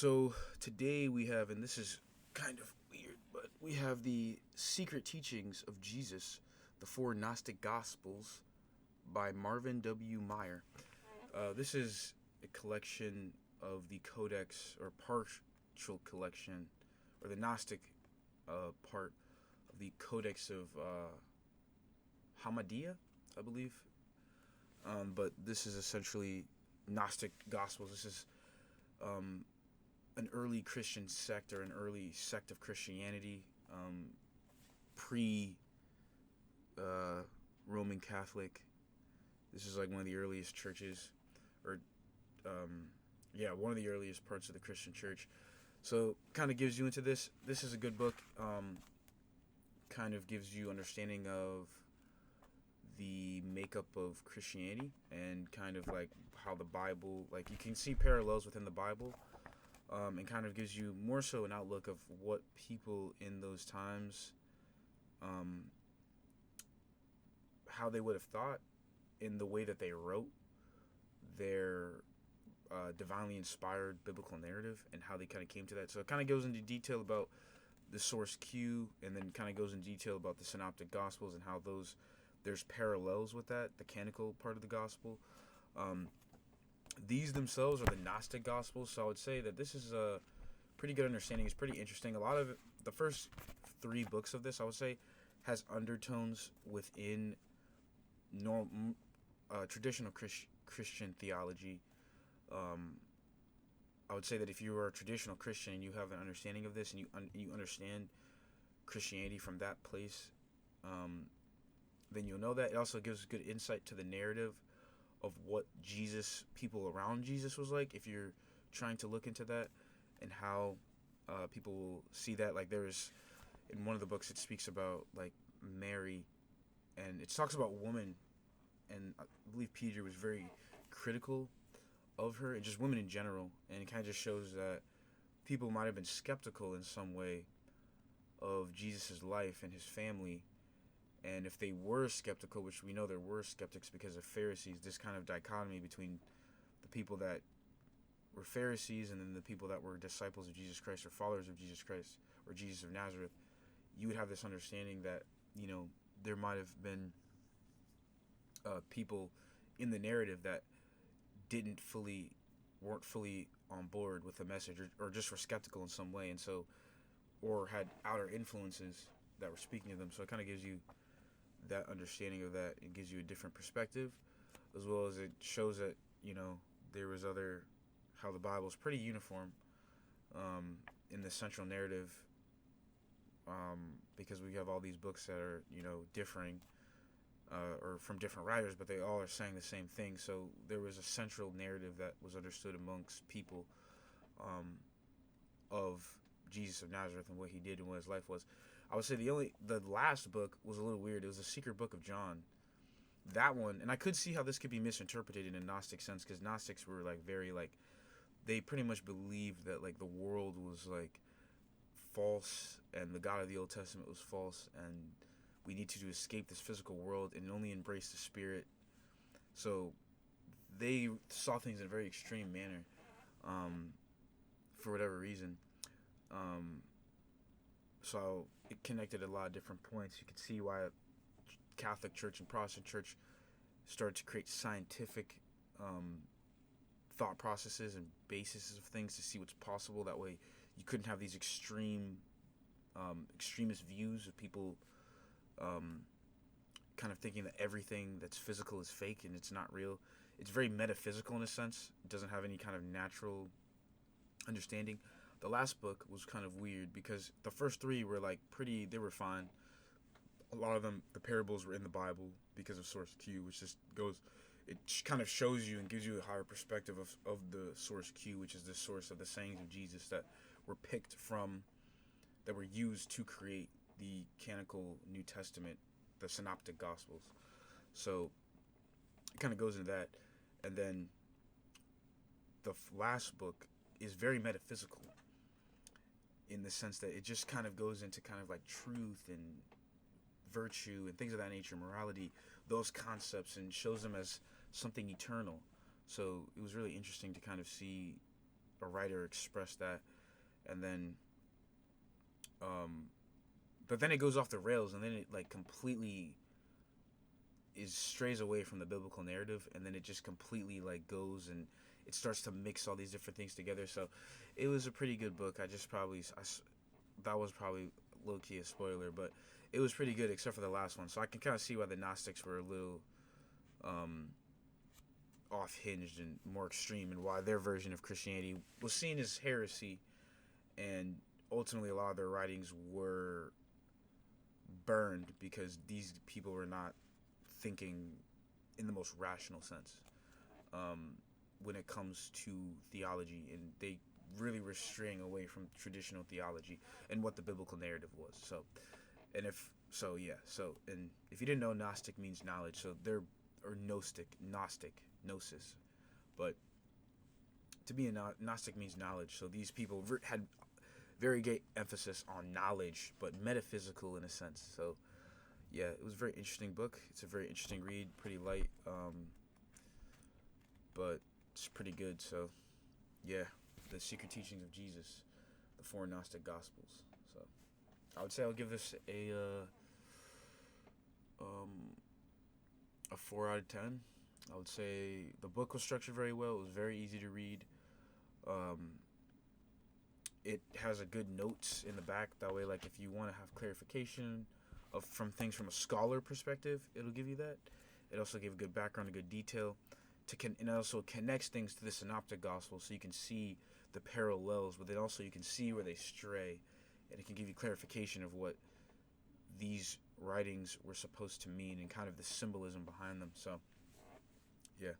So today we have, and this is kind of weird, but we have the Secret Teachings of Jesus, the Four Gnostic Gospels by Marvin W. Meyer. This is a collection of the Codex, or partial collection, or the Gnostic part of the Codex of Hamadiyya, I believe. But this is essentially Gnostic Gospels. This is um, an early Christian sect or an early sect of Christianity, pre Roman Catholic. This is like one of the earliest churches, or one of the earliest parts of the Christian church. So, kind of gives you into this. This is a good book. Kind of gives you understanding of the makeup of Christianity and kind of like how the Bible, like you can see parallels within the Bible, and kind of gives you more so an outlook of what people in those times, um, how they would have thought in the way that they wrote their divinely inspired biblical narrative and how they kind of came to that. So it kind of goes into detail about the source Q, and then kind of goes into detail about the synoptic gospels and how there's parallels with that, the canonical part of the gospel. Um, these themselves are the Gnostic gospels, so I would say that this is a pretty good understanding. It's pretty interesting. A lot of the first three books of this, I would say, has undertones within traditional Christian theology. Um, I would say that if you are a traditional Christian and you have an understanding of this and you understand Christianity from that place, then you'll know that. It also gives good insight to the narrative of what people around Jesus was like, if you're trying to look into that, and how people will see that. Like there's, in one of the books, it speaks about like Mary, and it talks about woman, and I believe Peter was very critical of her, and just women in general, and it kind of just shows that people might have been skeptical in some way of Jesus' life and his family. And if they were skeptical, which we know there were skeptics because of Pharisees, this kind of dichotomy between the people that were Pharisees and then the people that were disciples of Jesus Christ or followers of Jesus Christ or Jesus of Nazareth, you would have this understanding that, there might have been people in the narrative that weren't fully on board with the message, or just were skeptical in some way, and so, or had outer influences that were speaking to them. So it kind of gives you that understanding of that. It gives you a different perspective, as well as it shows that there was how the Bible is pretty uniform in the central narrative, because we have all these books that are differing, or from different writers, but they all are saying the same thing. So there was a central narrative that was understood amongst people, of Jesus of Nazareth and what he did and what his life was. I would say the last book was a little weird. It was a secret book of John. That one, and I could see how this could be misinterpreted in a Gnostic sense, because Gnostics were like very like, they pretty much believed that like the world was like false and the God of the Old Testament was false, and we need to escape this physical world and only embrace the spirit. So they saw things in a very extreme manner, for whatever reason. So it connected a lot of different points. You could see why Catholic Church and Protestant Church started to create scientific thought processes and bases of things to see what's possible. That way you couldn't have these extremist views of people kind of thinking that everything that's physical is fake and it's not real. It's very metaphysical in a sense. It doesn't have any kind of natural understanding. The last book was kind of weird because the first three were like they were fine. A lot of them, the parables were in the Bible because of source Q, which just it kind of shows you and gives you a higher perspective of the source Q, which is the source of the sayings of Jesus that were that were used to create the canonical New Testament, the synoptic gospels. So it kind of goes into that. And then the last book is very metaphysical in the sense that it just kind of goes into kind of like truth and virtue and things of that nature, morality, those concepts, and shows them as something eternal. So it was really interesting to kind of see a writer expressed that, and then but then it goes off the rails, and then it like completely is strays away from the biblical narrative, and then it just completely like goes and it starts to mix all these different things together. So it was a pretty good book. That was probably low key a spoiler, but it was pretty good except for the last one. So I can kind of see why the Gnostics were a little um, off hinged and more extreme, and why their version of Christianity was seen as heresy, and ultimately a lot of their writings were burned because these people were not thinking in the most rational sense when it comes to theology, and they really were straying away from traditional theology and what the biblical narrative was. So, and if you didn't know, Gnostic means knowledge. So they're or Gnostic, gnosis, but to be a Gnostic means knowledge. So these people had very great emphasis on knowledge, but metaphysical in a sense. So yeah, it was a very interesting book. It's a very interesting read, pretty light, but it's pretty good. So yeah, the secret teachings of Jesus, the four Gnostic Gospels. So I would say I'll give this a 4 out of 10. I would say the book was structured very well. It was very easy to read. It has a good notes in the back. That way, like if you want to have clarification from things from a scholar perspective, it'll give you that. It also gave a good background, a good detail, and it also connects things to the Synoptic Gospel, so you can see the parallels, but then also you can see where they stray, and it can give you clarification of what these writings were supposed to mean and kind of the symbolism behind them. So, yeah.